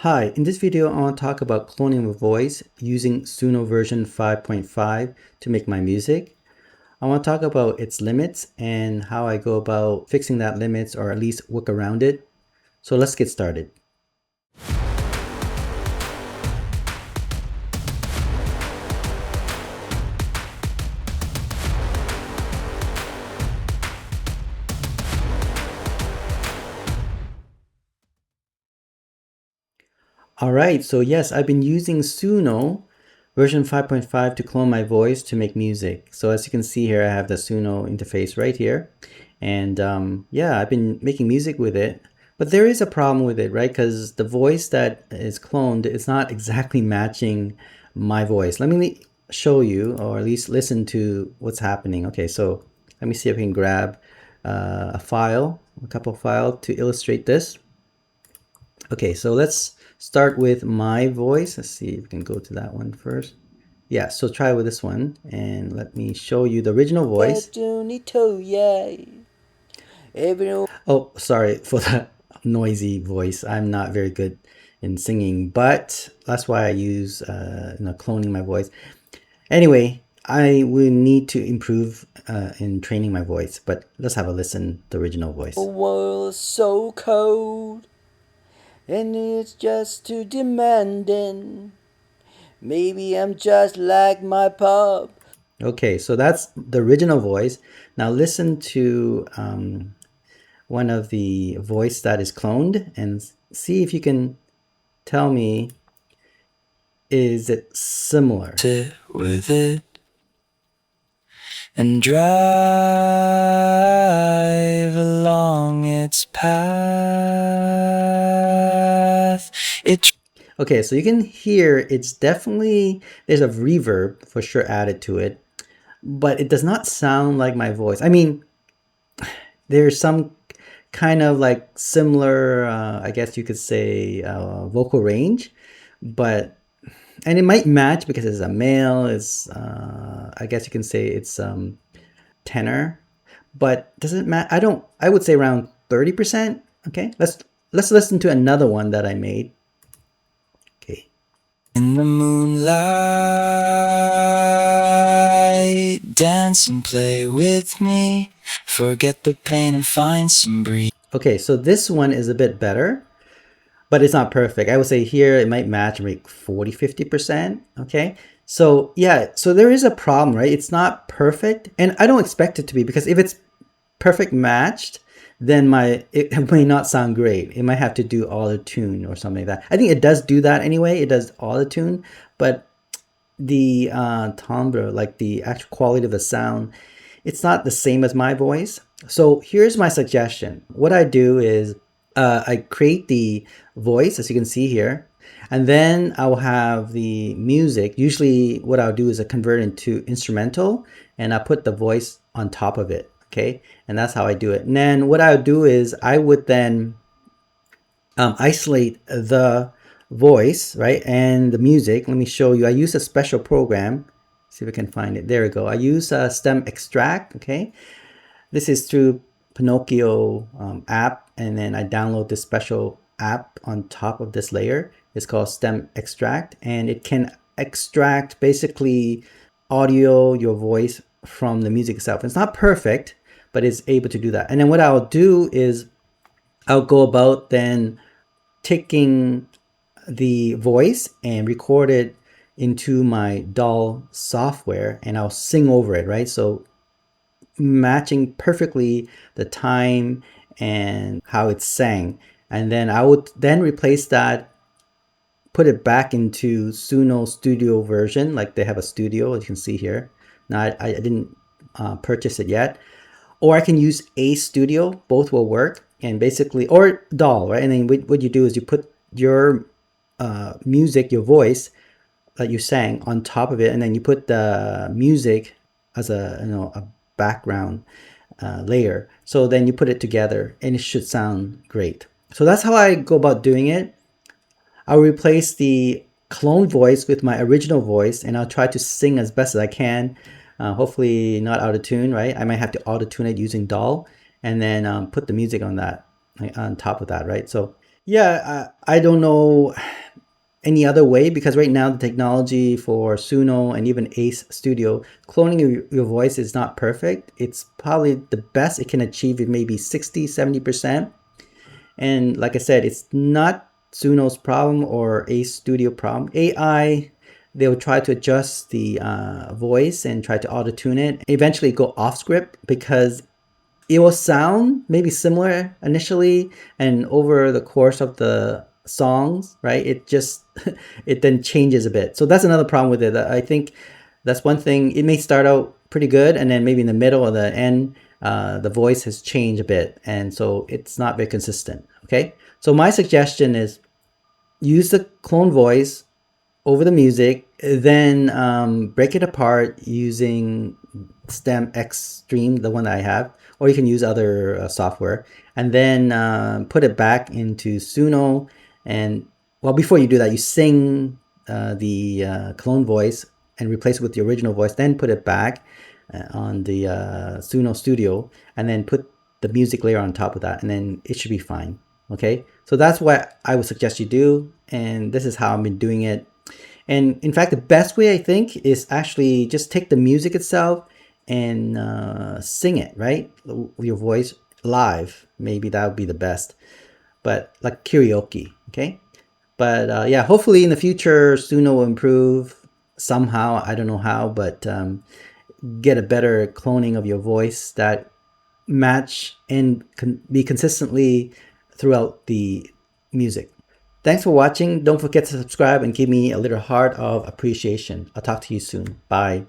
Hi, in this video I want to talk about cloning a voice using Suno version 5.5 to make my music. I want to talk about its limits and how I go about fixing that limits or at least work around it. So let's get started. All right, so yes, I've been using Suno version 5.5 to clone my voice to make music. So as you can see here, I have the Suno interface right here. And yeah, I've been making music with it. But there is a problem with it, right? Because the voice that is cloned is not exactly matching my voice. Let me show you, or at least listen to what's happening. Okay, so let me see if I can grab a couple files to illustrate this. Okay, so let's start with my voice. Let's see if we can go to that one first. Yeah, so try with this one and let me show you the original voice. Oh, sorry for the noisy voice. I'm not very good in singing, but that's why I use cloning my voice. Anyway, I will need to improve in training my voice, but let's have a listen to the original voice. The world is so cold, and it's just too demanding. Maybe I'm just like my pub. Okay, so that's the original voice. Now listen to one of the voice that is cloned and see if you can tell me, is it similar? Sit with it and drive along its path. Okay, so you can hear it's definitely, there's a reverb for sure added to it, but it does not sound like my voice. I mean, there's some kind of like similar, I guess you could say, vocal range, but, and it might match because it's a male, it's, I guess you can say it's tenor, but does it matter? I would say around 30%. Okay, let's listen to another one that I made. Okay. In the moonlight, dance and play with me. Forget the pain and find some breeze. Okay, so this one is a bit better, but it's not perfect. I would say here it might match like 40-50%. Okay, so yeah, so there is a problem, right? It's not perfect, and I don't expect it to be, because if it's perfect matched, then it may not sound great. It might have to do auto tune or something like that. I think it does do that anyway. It does auto tune, but the timbre, like the actual quality of the sound, it's not the same as my voice. So here's my suggestion. What I do is I create the voice, as you can see here, and then I'll have the music. Usually what I'll do is I convert it into instrumental and I put the voice on top of it. Okay, and that's how I do it. And then what I would do is I would then isolate the voice, right, and the music. Let me show you. I use a special program. See if I can find it. There we go. I use stem extract. Okay, this is through Pinocchio app, and then I download this special app on top of this layer. It's called stem extract, and it can extract basically audio, your voice, from the music itself. It's not perfect, but it's able to do that. And then what I'll do is I'll go about then taking the voice and record it into my DAW software, and I'll sing over it, right? So matching perfectly the time and how it's sang. And then I would then replace that, put it back into Suno Studio version, like they have a studio, as you can see here. Now I didn't purchase it yet. Or I can use a studio, both will work. And basically, or DAW, right? And then what you do is you put your music, your voice that you sang on top of it, and then you put the music as a background layer. So then you put it together and it should sound great. So that's how I go about doing it. I'll replace the clone voice with my original voice, and I'll try to sing as best as I can. Hopefully not out of tune, right? I might have to auto tune it using DAW, and then put the music on that, on top of that, right? So Yeah, I don't know any other way because right now the technology for Suno and even Ace Studio, cloning your voice is not perfect. It's probably the best it can achieve is maybe 60, 70%. And like I said, it's not Suno's problem or Ace Studio problem. AI, they'll try to adjust the voice and try to auto tune it. Eventually go off script because it will sound maybe similar initially, and over the course of the songs, right, it just it then changes a bit. So that's another problem with it. I think that's one thing. It may start out pretty good, and then maybe in the middle or the end, the voice has changed a bit, and so it's not very consistent. Okay, so my suggestion is use the clone voice over the music, then break it apart using Stem Extreme, the one that I have, or you can use other software, and then put it back into Suno. And well, before you do that, you sing the clone voice and replace it with the original voice, then put it back on the Suno Studio, and then put the music layer on top of that, and then it should be fine. Okay, so that's what I would suggest you do, and this is how I've been doing it. And in fact, the best way I think is actually just take the music itself and sing it, right? With your voice live. Maybe that would be the best. But like karaoke, okay? But yeah, hopefully in the future, Suno will improve somehow. I don't know how, but get a better cloning of your voice that match and be consistently throughout the music. Thanks for watching. Don't forget to subscribe and give me a little heart of appreciation. I'll talk to you soon. Bye.